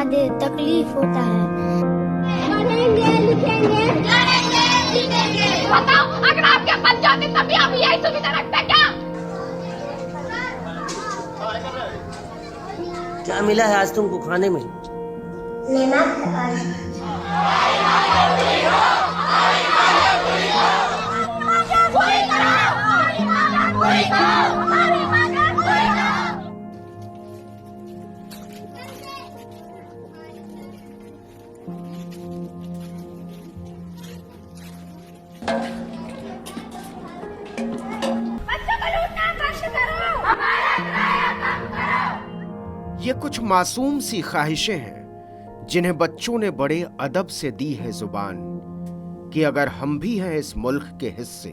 दे तकलीफ होता है। पढ़ेंगे लिखेंगे लड़ेंगे जीतेंगे। बताओ अगर आपके बन जाते तब भी आप यही सुविधा रखते क्या? क्या मिला है आज तुमको खाने में? ये कुछ मासूम सी ख्वाहिशें हैं जिन्हें बच्चों ने बड़े अदब से दी है जुबान कि अगर हम भी हैं इस मुल्क के हिस्से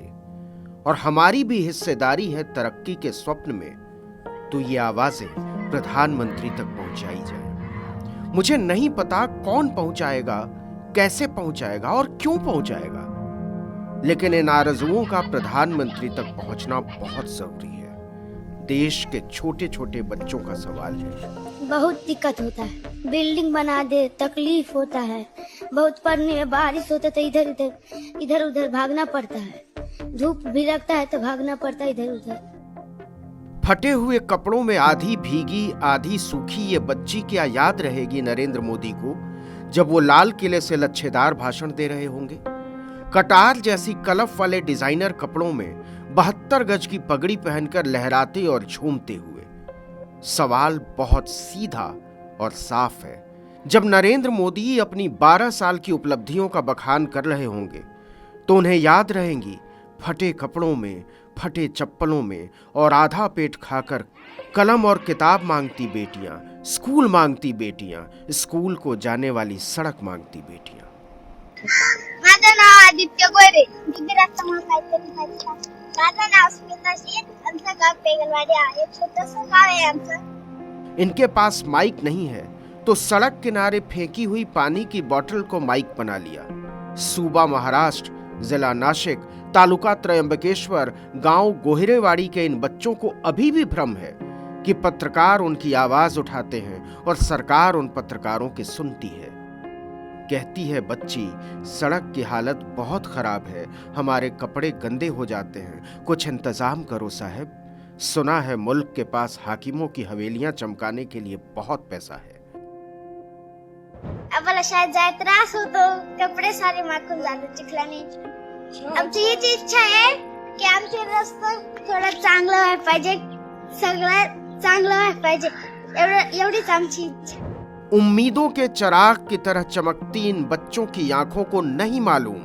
और हमारी भी हिस्सेदारी है तरक्की के स्वप्न में, तो ये आवाजें प्रधानमंत्री तक पहुंचाई जाए। मुझे नहीं पता कौन पहुंचाएगा, कैसे पहुंचाएगा और क्यों पहुंचाएगा, लेकिन इन आरज़ुओं का प्रधानमंत्री तक पहुंचना बहुत जरूरी है। देश के छोटे छोटे बच्चों का सवाल है। बहुत दिक्कत होता है, बिल्डिंग बना दे तकलीफ होता है। बहुत पढ़ने में बारिश होता है तो इधर उधर भागना पड़ता है। धूप भी लगता है तो भागना पड़ता है इधर उधर। फटे हुए कपड़ों में आधी भीगी आधी सूखी ये बच्ची क्या याद रहेगी नरेंद्र मोदी को जब वो लाल किले से लच्छेदार भाषण दे रहे होंगे? कटार जैसी कलफ वाले डिजाइनर कपड़ों में 72 गज की पगड़ी पहनकर लहराते और झूमते हुए। सवाल बहुत सीधा और साफ है। जब नरेंद्र मोदी अपनी 12 साल की उपलब्धियों का बखान कर रहे होंगे तो उन्हें याद रहेंगी फटे कपड़ों में, फटे चप्पलों में और आधा पेट खाकर कलम और किताब मांगती बेटियां, स्कूल मांगती बेटियां, स्कूल को जाने वाली सड़क मांगती बेटियां। माझं नाव आदित्य गोरे, गुजरात माझं नाव स्मिता शेख, आमचं गाव पेगलवाडी आहे, छोटंसं गाव आहे आमचं। इनके पास माइक नहीं है तो सड़क किनारे फेंकी हुई पानी की बोतल को माइक बना लिया। सूबा महाराष्ट्र, जिला नासिक, तालुका त्रयंबकेश्वर, गांव गोहिरेवाड़ी के इन बच्चों को अभी भी भ्रम है कि पत्रकार उनकी आवाज उठाते हैं और सरकार उन पत्रकारों की सुनती है। कहती है बच्ची, सड़क की हालत बहुत खराब है, हमारे कपड़े गंदे हो जाते हैं, कुछ इंतजाम करो साहब। सुना है मुल्क के पास हाकिमों की हवेलियां चमकाने के लिए बहुत पैसा है। आम्हाला शाळेत जायला त्रास होतो, कपडे सारे माखून जातात चिखलाने। आमची हीच इच्छा आहे की आमचे रस्ते थोडं चांगलं व्हायला पाहिजे, सगळं चांगलं व्हायला पाहिजे, एवढीच आमची इच्छा। उम्मीदों के चिराग की तरह चमकती इन बच्चों की आंखों को नहीं मालूम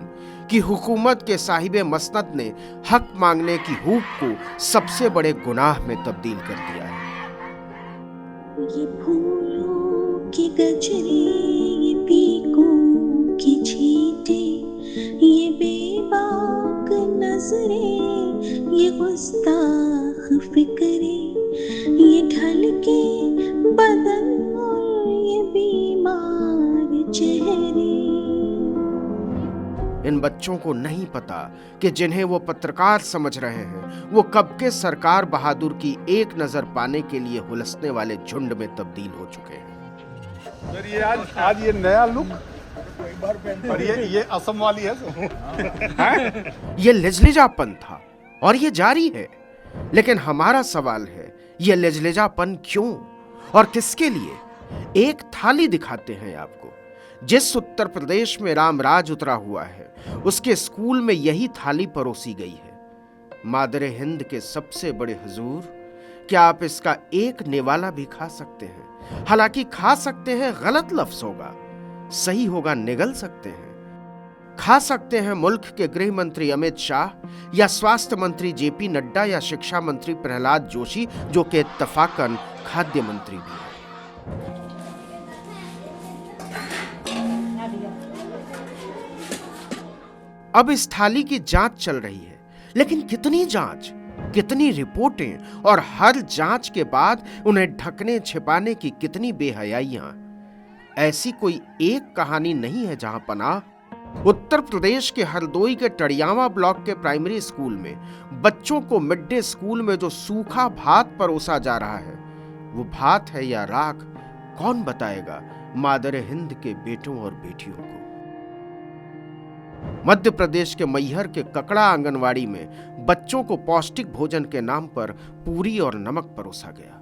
कि हुकूमत के साहिबे मसनद ने हक मांगने की हूक को सबसे बड़े गुनाह में तब्दील कर दिया है। ये फूलों की गजरे, ये पीकों की छींटे, ये बेबाक नजरें, ये गुस्ताख फिक्रे, ये ढलके बदन और ये बीमार चेहरे। इन बच्चों को नहीं पता कि जिन्हें वो पत्रकार समझ रहे हैं वो कब के सरकार बहादुर की एक नजर पाने के लिए हुलसने वाले झुंड में तब्दील हो चुके हैं। सर ये आज ये नया लुक और ये असम वाली है ये लिजलिजापन था और ये जारी है, लेकिन हमारा सवाल है ये लिजलिजापन क्यों और किसके लिए? एक थाली दिखाते हैं आपको। जिस उत्तर प्रदेश में रामराज उतरा हुआ है उसके स्कूल में यही थाली परोसी गई है। मादरे हिंद के सबसे बड़े हुजूर, क्या आप इसका एक निवाला भी खा सकते हैं? हालांकि खा सकते हैं गलत लफ्ज होगा, सही होगा निगल सकते हैं। खा सकते हैं मुल्क के गृह मंत्री अमित शाह या स्वास्थ्य मंत्री जेपी नड्डा या शिक्षा मंत्री प्रहलाद जोशी, जो कि इत्तफाकन खाद्य मंत्री भी है। अब इस थाली की जांच चल रही है, लेकिन कितनी जांच, कितनी रिपोर्टें और हर जांच के बाद उन्हें ढकने छिपाने की कितनी बेहयाइयां। ऐसी कोई एक कहानी नहीं है जहां पनाह। उत्तर प्रदेश के हरदोई के टड़ियावा ब्लॉक के प्राइमरी स्कूल में बच्चों को मिड डे स्कूल में जो सूखा भात परोसा जा रहा है वो भात है या राख, कौन बताएगा? मादर हिंद के बेटों और बेटियों को। मध्य प्रदेश के मैहर के ककड़ा आंगनवाड़ी में बच्चों को पौष्टिक भोजन के नाम पर पूरी और नमक परोसा गया।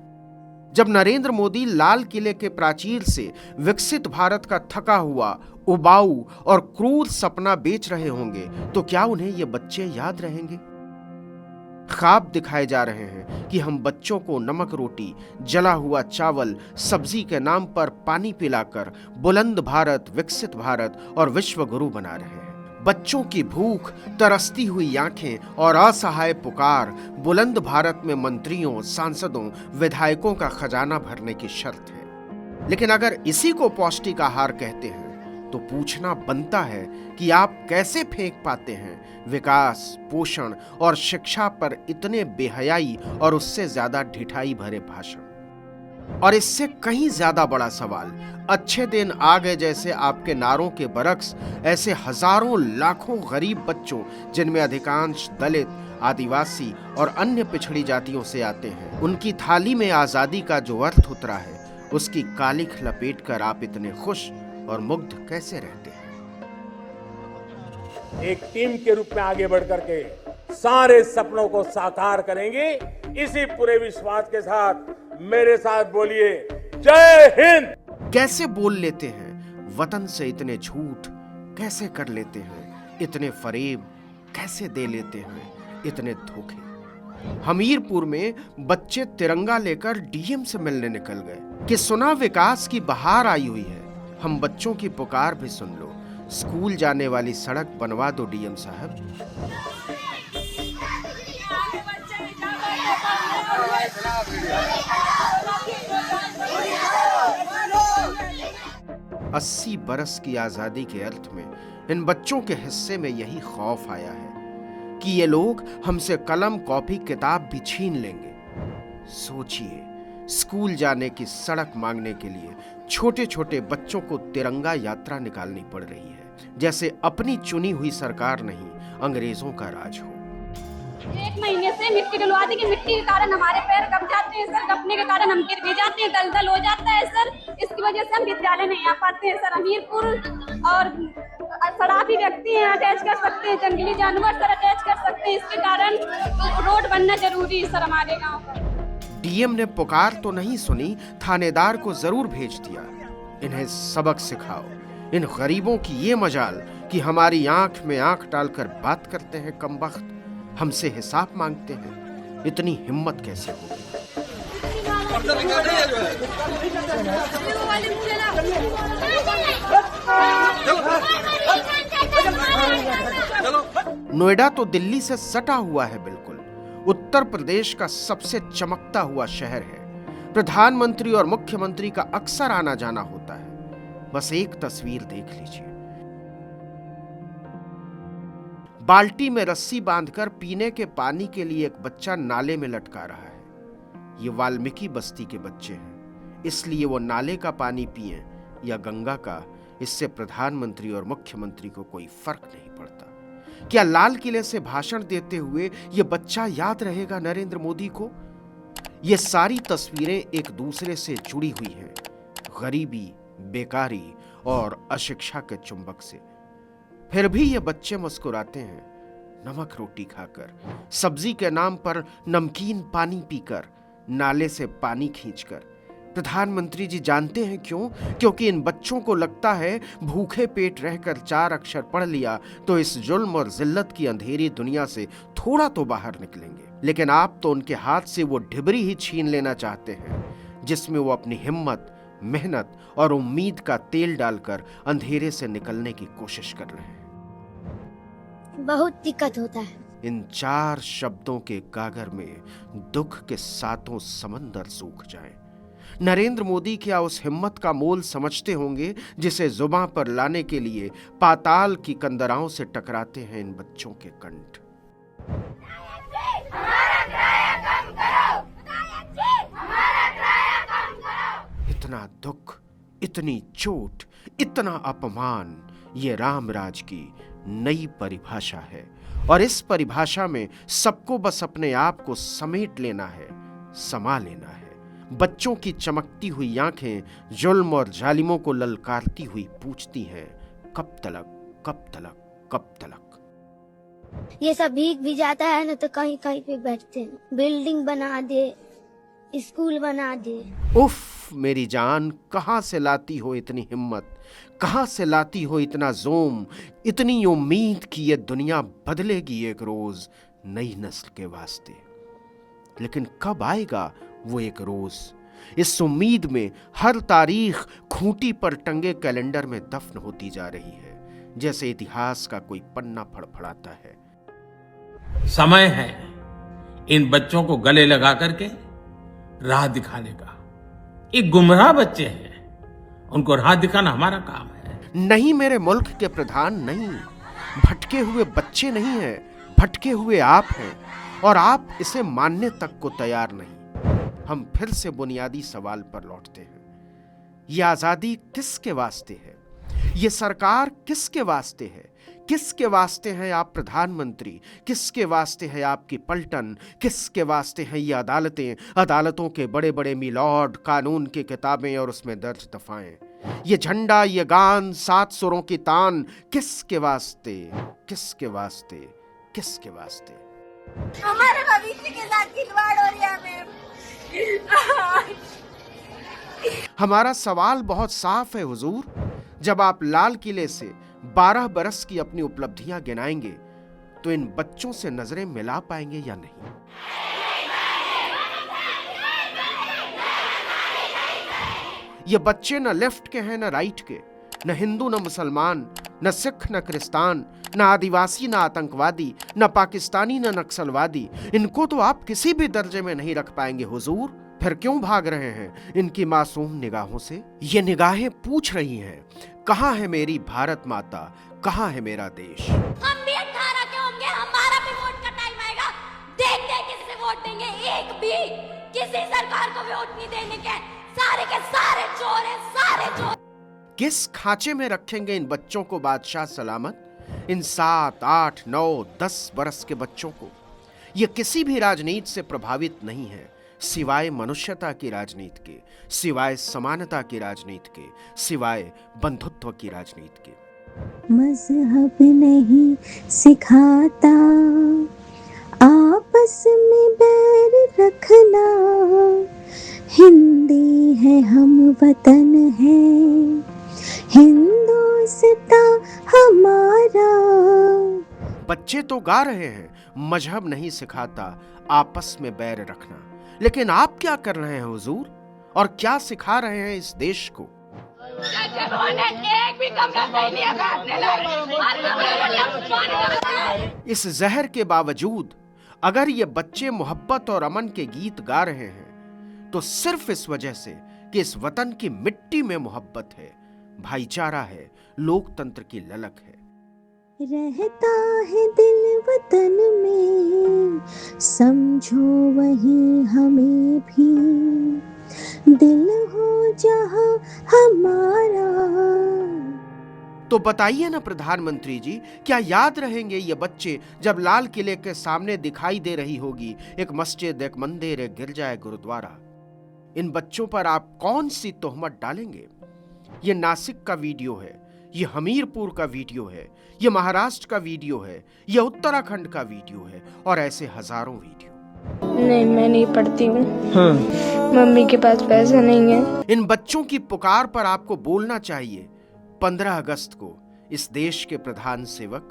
जब नरेंद्र मोदी लाल किले के प्राचीर से विकसित भारत का थका हुआ, उबाऊ और क्रूर सपना बेच रहे होंगे तो क्या उन्हें ये बच्चे याद रहेंगे? ख्वाब दिखाए जा रहे हैं कि हम बच्चों को नमक रोटी, जला हुआ चावल, सब्जी के नाम पर पानी पिलाकर बुलंद भारत, विकसित भारत और विश्व गुरु बना रहे हैं। बच्चों की भूख, तरसती हुई आंखें और असहाय पुकार बुलंद भारत में मंत्रियों, सांसदों, विधायकों का खजाना भरने की शर्त है। लेकिन अगर इसी को पौष्टिक आहार कहते हैं तो पूछना बनता है कि आप कैसे फेंक पाते हैं विकास, पोषण और शिक्षा पर इतने बेहयाई और उससे ज्यादा ढिठाई भरे भाषण। और इससे कहीं ज्यादा बड़ा सवाल, अच्छे दिन आ गए जैसे आपके नारों के बरक्स ऐसे हजारों लाखों गरीब बच्चों, जिनमें अधिकांश दलित, आदिवासी और अन्य पिछड़ी जातियों से आते हैं, उनकी थाली में आजादी का जो अर्थ उतरा है उसकी कालिख लपेटकर आप इतने खुश और मुग्ध कैसे रहते हैं? एक टीम के रूप में आगे बढ़ करके सारे सपनों को साकार करेंगे, इसी पूरे विश्वास के साथ मेरे साथ बोलिए, जय हिंद। कैसे बोल लेते हैं वतन से इतने झूठ, कैसे कर लेते हैं इतने फरेब, कैसे दे लेते हैं इतने धोखे। हमीरपुर में बच्चे तिरंगा लेकर डीएम से मिलने निकल गए कि सुना विकास की बहार आई हुई है। हम बच्चों की पुकार भी सुन लो, स्कूल जाने वाली सड़क बनवा दो डीएम साहब। अस्सी बरस की आजादी के अर्थ में इन बच्चों के हिस्से में यही खौफ आया है कि ये लोग हमसे कलम, कॉपी, किताब भी छीन लेंगे। सोचिए, स्कूल जाने की सड़क मांगने के लिए छोटे छोटे बच्चों को तिरंगा यात्रा निकालनी पड़ रही है, जैसे अपनी चुनी हुई सरकार नहीं, अंग्रेजों का राज हो। 1 महीने से मिट्टी डलवा दी कि मिट्टी के कारण हमारे पैर कब जाते हैं सर, कपने के कारण हम गिर भी जाते हैं, दलदल हो जाता है सर। इसकी वजह से हम विद्यालय नहीं आ पाते हैं सर। हमीरपुर और शराबी व्यक्ति हैं अटैच कर सकते हैं, जंगली जानवर सर अटैच कर सकते हैं, इसके कारण रोड बनना जरूरी है सर हमारे गाँव का। डीएम ने पुकार तो नहीं सुनी, थानेदार को जरूर भेज दिया। इन्हें सबक सिखाओ, इन गरीबों की ये मजाल कि हमारी आंख में आंख डालकर बात करते हैं कमबख्त, हमसे हिसाब मांगते हैं। इतनी हिम्मत कैसे होगी? नोएडा तो दिल्ली से सटा हुआ है बिल्कुल, उत्तर प्रदेश का सबसे चमकता हुआ शहर है। प्रधानमंत्री और मुख्यमंत्री का अक्सर आना जाना होता है। बस एक तस्वीर देख लीजिए। बाल्टी में रस्सी बांधकर पीने के पानी के लिए एक बच्चा नाले में लटका रहा है। ये वाल्मीकि बस्ती के बच्चे हैं, इसलिए वो नाले का पानी पिए या गंगा का, इससे प्रधानमंत्री और मुख्यमंत्री को कोई फर्क नहीं पड़ता। क्या लाल किले से भाषण देते हुए ये बच्चा याद रहेगा नरेंद्र मोदी को? ये सारी तस्वीरें एक दूसरे से जुड़ी हुई हैं, गरीबी, बेकारी और अशिक्षा के चुंबक से। फिर भी ये बच्चे मुस्कुराते हैं, नमक रोटी खाकर, सब्जी के नाम पर नमकीन पानी पीकर, नाले से पानी खींचकर। प्रधानमंत्री जी जानते हैं क्यों? क्योंकि इन बच्चों को लगता है भूखे पेट रहकर 4 अक्षर पढ़ लिया तो इस जुल्म और जिल्लत की अंधेरी दुनिया से थोड़ा तो बाहर निकलेंगे। लेकिन आप तो उनके हाथ से वो ढिबरी ही छीन लेना चाहते हैं जिसमें वो अपनी हिम्मत, मेहनत और उम्मीद का तेल डालकर अंधेरे से निकलने की कोशिश कर रहे हैं। बहुत दिक्कत होता है। इन 4 शब्दों के गागर में दुख के 7 समंदर सूख जाएं। नरेंद्र मोदी क्या उस हिम्मत का मोल समझते होंगे जिसे जुबां पर लाने के लिए पाताल की कंदराओं से टकराते हैं इन बच्चों के कंठ? इतना दुख, इतनी चोट, इतना अपमान, ये रामराज की नई परिभाषा है। और इस परिभाषा में सबको बस अपने आप को समेट लेना है, समा लेना है, बच्चों की चमकती हुई आंखें जुल्म और जालिमों को ललकारती हुई पूछती हैं, कब तलक, कब तलक, कब तलक। ये सब भीग भी जाता है ना तो कहीं कहीं पे बैठते हैं। बिल्डिंग बना दे, स्कूल बना दे। उफ मेरी जान, कहाँ से लाती हो इतनी हिम्मत, कहाँ से लाती हो इतना जोम, इतनी उम्मीद कि ये दुनिया बदलेगी एक रोज नई नस्ल के वास्ते। लेकिन कब आएगा वो एक रोज? इस उम्मीद में हर तारीख खूंटी पर टंगे कैलेंडर में दफन होती जा रही है, जैसे इतिहास का कोई पन्ना फड़फड़ाता है। समय है इन बच्चों को गले लगा करके राह दिखाने का। ये गुमराह बच्चे हैं, उनको राह दिखाना हमारा काम है। नहीं मेरे मुल्क के प्रधान, नहीं, भटके हुए बच्चे नहीं हैं, भटके हुए आप हैं, और आप इसे मानने तक को तैयार नहीं। हम फिर से बुनियादी सवाल पर लौटते हैं। ये आजादी किसके वास्ते है? ये सरकार किसके वास्ते है? किसके वास्ते हैं आप प्रधानमंत्री? किसके वास्ते है आपकी पलटन? किसके वास्ते हैं ये अदालतें, अदालतों के बड़े बड़े मिलॉर्ड, कानून की किताबें और उसमें दर्ज दफाएं? ये झंडा, ये गान, 7 सुरों की तान, किसके वास्ते, किसके वास्ते, किसके वास्ते? हमारे भविष्य के साथ खिलवाड़ हो रही है मैम। हमारा सवाल बहुत साफ है हुजूर। जब आप लाल किले से 12 बरस की अपनी उपलब्धियां गिनाएंगे तो इन बच्चों से नजरें मिला पाएंगे या नहीं? ये बच्चे न लेफ्ट के हैं न राइट के, न हिंदू न मुसलमान, न सिख न क्रिस्तान, न आदिवासी न आतंकवादी, न पाकिस्तानी न नक्सलवादी। इनको तो आप किसी भी दर्जे में नहीं रख पाएंगे हुजूर। फिर क्यों भाग रहे हैं इनकी मासूम निगाहों से? ये निगाहें पूछ रही हैं, कहाँ है मेरी भारत माता, कहाँ है मेरा देश? हम भी 18 के होंगे, हमारा भी वोट का टाइम आएगा। देखते हैं किससे वोट देंगे। एक भी किसी सरकार को वोट नहीं देने के। सारे के सारे चोर हैं, सारे चोर। किस खांचे में रखेंगे इन बच्चों को बादशाह सलामत? इन 7, 8, 9, 10 बरस के बच्चों को? ये किसी भी राजनीति से प्रभावित नहीं है, सिवाय मनुष्यता की राजनीति के, सिवाय समानता की राजनीति के, सिवाय बंधुत्व की राजनीति के। मजहब नहीं सिखाता आपस में बैर रखना, हिंदी है हम वतन है हिंदुस्ता हमारा। बच्चे तो गा रहे हैं मजहब नहीं सिखाता आपस में बैर रखना, लेकिन आप क्या कर रहे हैं हुजूर, और क्या सिखा रहे हैं इस देश को? एक भी कमरा सही नहीं है। इस जहर के बावजूद अगर ये बच्चे मोहब्बत और अमन के गीत गा रहे हैं तो सिर्फ इस वजह से कि इस वतन की मिट्टी में मोहब्बत है, भाईचारा है, लोकतंत्र की ललक है। रहता है दिल वतन में, समझो वही हमें भी, दिल हो जहां हमारा। तो बताइए ना प्रधानमंत्री जी, क्या याद रहेंगे ये बच्चे जब लाल किले के सामने दिखाई दे रही होगी एक मस्जिद, एक मंदिर, एक गिरजा, एक गुरुद्वारा? इन बच्चों पर आप कौन सी तोहमत डालेंगे? ये नासिक का वीडियो है, ये हमीरपुर का वीडियो है, ये महाराष्ट्र का वीडियो है, ये उत्तराखंड का वीडियो है, और ऐसे हजारों वीडियो। नहीं, मैं नहीं पढ़ती हूँ। मम्मी के पास पैसा नहीं है। इन बच्चों की पुकार पर आपको बोलना चाहिए 15 अगस्त को इस देश के प्रधान सेवक,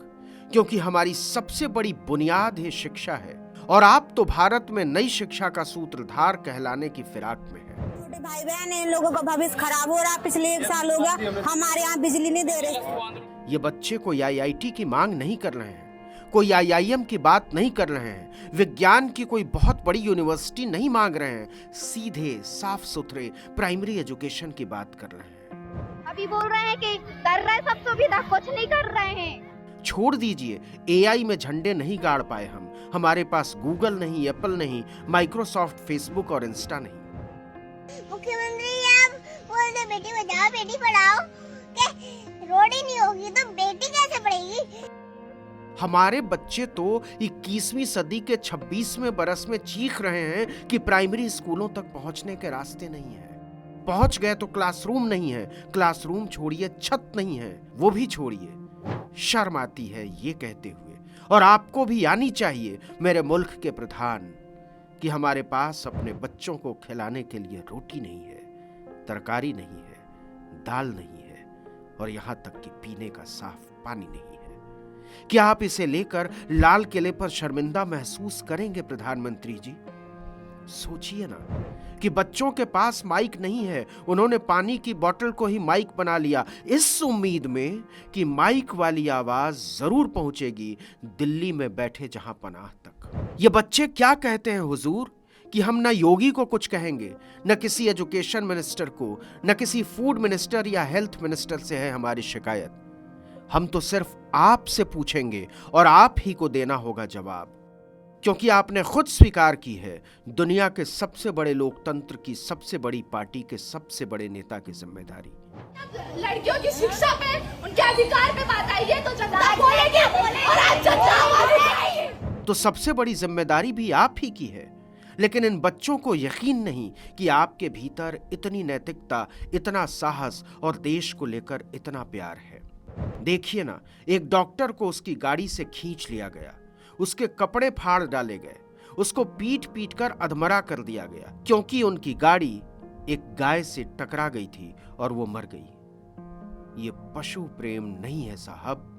क्योंकि हमारी सबसे बड़ी बुनियाद ही शिक्षा है, और आप तो भारत में नई शिक्षा का सूत्रधार कहलाने की फिराक में है। भाई बहन, इन लोगों का भविष्य खराब हो रहा। पिछले 1 साल हो गया हमारे यहाँ बिजली नहीं दे रहे। ये बच्चे कोई IIT की मांग नहीं कर रहे हैं, कोई IIM की बात नहीं कर रहे हैं, विज्ञान की कोई बहुत बड़ी यूनिवर्सिटी नहीं मांग रहे हैं, सीधे साफ सुथरे प्राइमरी एजुकेशन की बात कर रहे हैं। अभी बोल रहे हैं कि कर रहे सब सुविधा, कुछ नहीं कर रहे हैं। छोड़ दीजिए, AI में झंडे नहीं गाड़ पाए हम, हमारे पास गूगल नहीं, एप्पल नहीं, माइक्रोसॉफ्ट, फेसबुक और इंस्टा नहीं। मुख्यमंत्री आप बोलते बेटी बचाओ बेटी पढ़ाओ, रोड ही नहीं होगी तो बेटी कैसे पढ़ेगी? हमारे बच्चे तो 21वीं सदी के 26वें बरस में चीख रहे हैं कि प्राइमरी स्कूलों तक पहुंचने के रास्ते नहीं है। पहुंच गए तो क्लासरूम नहीं है, क्लासरूम छोड़िए छत नहीं है, वो भी छोड़िए। शर्म आती है ये कहते हुए, और आपको भी आनी चाहिए मेरे मुल्क के प्रधान, कि हमारे पास अपने बच्चों को खिलाने के लिए रोटी नहीं है, तरकारी नहीं है, दाल नहीं है, और यहां तक कि पीने का साफ पानी नहीं है। क्या आप इसे लेकर लाल किले पर शर्मिंदा महसूस करेंगे प्रधानमंत्री जी? सोचिए ना कि बच्चों के पास माइक नहीं है, उन्होंने पानी की बोतल को ही माइक बना लिया, इस उम्मीद में कि माइक वाली आवाज जरूर पहुंचेगी दिल्ली में बैठे जहां पनाह तक। ये बच्चे क्या कहते हैं हुजूर, कि हम न योगी को कुछ कहेंगे, न किसी एजुकेशन मिनिस्टर को, न किसी फूड मिनिस्टर या हेल्थ मिनिस्टर से है हमारी शिकायत। हम तो सिर्फ आपसे पूछेंगे और आप ही को देना होगा जवाब, क्योंकि आपने खुद स्वीकार की है दुनिया के सबसे बड़े लोकतंत्र की सबसे बड़ी पार्टी के सबसे बड़े नेता की जिम्मेदारी। लड़कियों की शिक्षा पे, उनके अधिकार पे बात आई है तो जनता बोलेगी और आज जनता आवाज उठाएगी। तो सबसे बड़ी जिम्मेदारी भी आप ही की है, लेकिन इन बच्चों को यकीन नहीं कि आपके भीतर इतनी नैतिकता, इतना साहस और देश को लेकर इतना प्यार है। देखिए ना, एक डॉक्टर को उसकी गाड़ी से खींच लिया गया, उसके कपड़े फाड़ डाले गए, उसको पीट पीट कर अधमरा कर दिया गया, क्योंकि उनकी गाड़ी एक गाय से टकरा गई थी और वो मर गई। ये पशु प्रेम नहीं है साहब।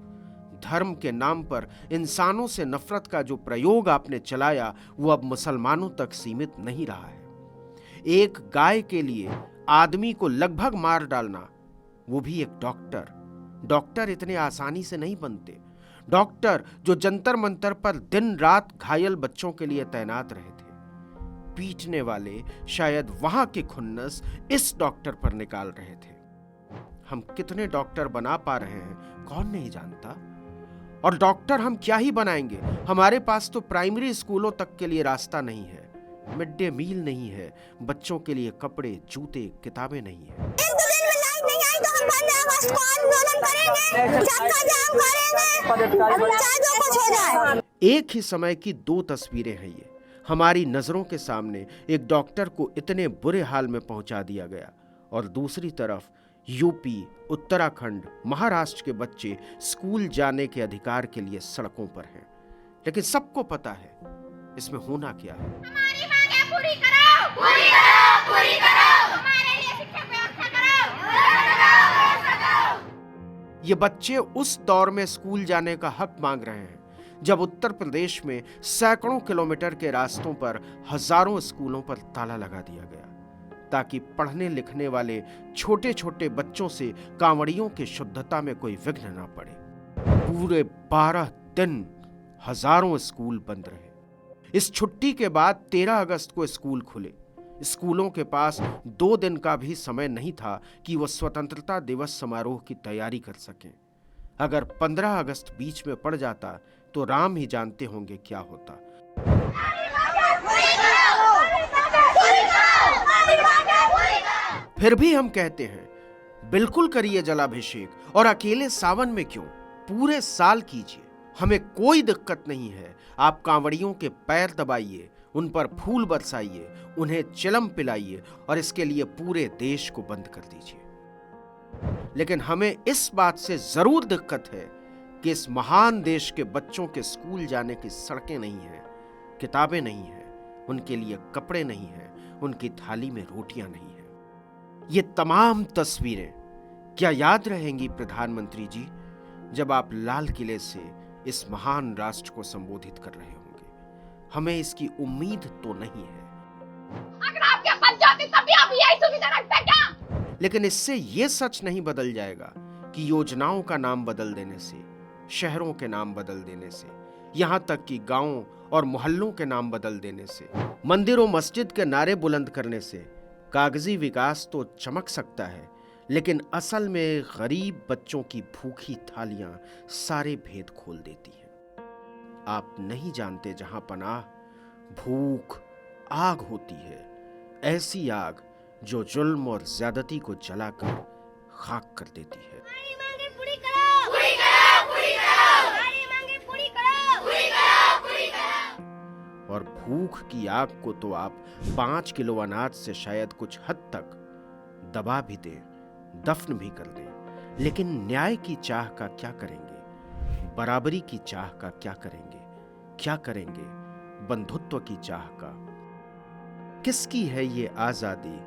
धर्म के नाम पर इंसानों से नफरत का जो प्रयोग आपने चलाया वो अब मुसलमानों तक सीमित नहीं रहा है। एक गाय के लिए आदमी को लगभग मार डालना, वो भी एक डॉक्टर। डॉक्टर इतने आसानी से नहीं बनते। डॉक्टर जो जंतर मंतर पर दिन रात घायल बच्चों के लिए तैनात रहे थे, पीटने वाले शायद वहां के खुन्नस इस डॉक्टर पर निकाल रहे थे। हम कितने डॉक्टर बना पा रहे हैं कौन नहीं जानता। और डॉक्टर हम क्या ही बनाएंगे, हमारे पास तो प्राइमरी स्कूलों तक के लिए रास्ता नहीं है, मिड डे मील नहीं है, बच्चों के लिए कपड़े, जूते, किताबें नहीं है। एक ही समय की दो तस्वीरें हैं ये। हमारी नजरों के सामने एक डॉक्टर को इतने बुरे हाल में पहुंचा दिया गया, और दूसरी तरफ यूपी, उत्तराखंड, महाराष्ट्र के बच्चे स्कूल जाने के अधिकार के लिए सड़कों पर हैं। लेकिन सबको पता है इसमें होना क्या है। हमारी मांगे पूरी करो, पूरी करो, पूरी करो, हमारे लिए शिक्षा व्यवस्था करो। ये बच्चे उस दौर में स्कूल जाने का हक मांग रहे हैं जब उत्तर प्रदेश में सैकड़ों किलोमीटर के रास्तों पर हजारों स्कूलों पर ताला लगा दिया गया, ताकि पढ़ने लिखने वाले छोटे छोटे बच्चों से कांवड़ियों की शुद्धता में कोई विघ्न न पड़े। पूरे 12 दिन हजारों स्कूल बंद रहे। इस छुट्टी के बाद 13 अगस्त को स्कूल खुले। स्कूलों के पास 2 दिन का भी समय नहीं था कि वो स्वतंत्रता दिवस समारोह की तैयारी कर सकें। अगर 15 अगस्त बीच में पड़ जाता तो राम ही जानते होंगे क्या होता। फिर भी हम कहते हैं, बिल्कुल करिए जलाभिषेक, और अकेले सावन में क्यों, पूरे साल कीजिए, हमें कोई दिक्कत नहीं है। आप कांवड़ियों के पैर दबाइए, उन पर फूल बरसाइए, उन्हें चिलम पिलाइए, और इसके लिए पूरे देश को बंद कर दीजिए। लेकिन हमें इस बात से जरूर दिक्कत है कि इस महान देश के बच्चों के स्कूल जाने की सड़कें नहीं हैं, किताबें नहीं हैं, उनके लिए कपड़े नहीं हैं, उनकी थाली में रोटियां नहीं हैं। ये तमाम तस्वीरें क्या याद रहेंगी प्रधानमंत्री जी, जब आप लाल किले से इस महान राष्ट्र को संबोधित कर रहे होंगे? हमें इसकी उम्मीद तो नहीं है। अगर आपके पास जाते तब भी आप यही सुविधा रखते क्या? लेकिन इससे ये सच नहीं बदल जाएगा कि योजनाओं का नाम बदल देने से, शहरों के नाम बदल देने से, यहां तक कि गांवों और मोहल्लों के नाम बदल देने से, मंदिरों मस्जिद के नारे बुलंद करने से कागजी विकास तो चमक सकता है, लेकिन असल में गरीब बच्चों की भूखी थालियां सारे भेद खोल देती हैं। आप नहीं जानते जहां पनाह, भूख, आग होती है, ऐसी आग जो जुल्म और ज्यादती को जलाकर खाक कर देती है। हमारी मांगे पूरी करो, पूरी करो, पूरी करो, हमारी मांगे पूरी भूख की आग को तो आप 5 किलो अनाज से शायद कुछ हद तक दबा भी दें, दफन भी कर दें, लेकिन न्याय की चाह का क्या करेंगे? बराबरी की चाह का क्या करेंगे? क्या करेंगे बंधुत्व की चाह का? किसकी है ये आजादी?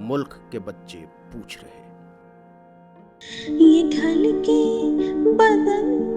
मुल्क के बच्चे पूछ रहे। ये ढल के बदन